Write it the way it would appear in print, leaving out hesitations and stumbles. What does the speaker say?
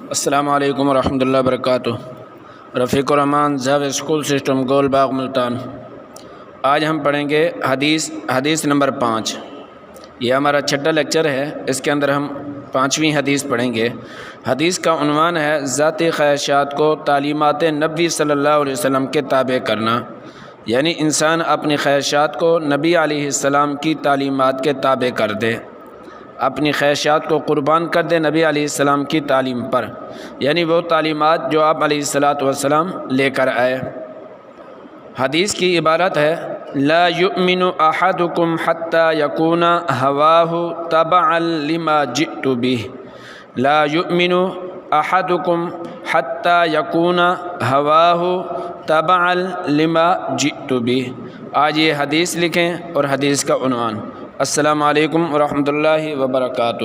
السلام علیکم ورحمۃ اللہ وبرکاتہ۔ رفیق الرحمان زاویہ اسکول سسٹم گول باغ ملتان۔ آج ہم پڑھیں گے حدیث نمبر 5۔ یہ ہمارا چھٹا لیکچر ہے، اس کے اندر ہم 5ویں حدیث پڑھیں گے۔ حدیث کا عنوان ہے ذاتی خواہشات کو تعلیمات نبی صلی اللہ علیہ وسلم کے تابع کرنا، یعنی انسان اپنی خواہشات کو نبی علیہ السلام کی تعلیمات کے تابع کر دے، اپنی خواہشات کو قربان کر دے نبی علیہ السلام کی تعلیم پر، یعنی وہ تعلیمات جو آپ علیہ الصلاۃ والسلام لے کر آئے۔ حدیث کی عبارت ہے لا یؤمن احدکم حتی یکون ہواہ تبعا لما جئت بہ، لا یؤمن احدکم حتی یکون ہواہ تبعا لما جئت بہ۔ آج یہ حدیث لکھیں اور حدیث کا عنوان۔ السلام علیکم ورحمۃ اللہ وبرکاتہ۔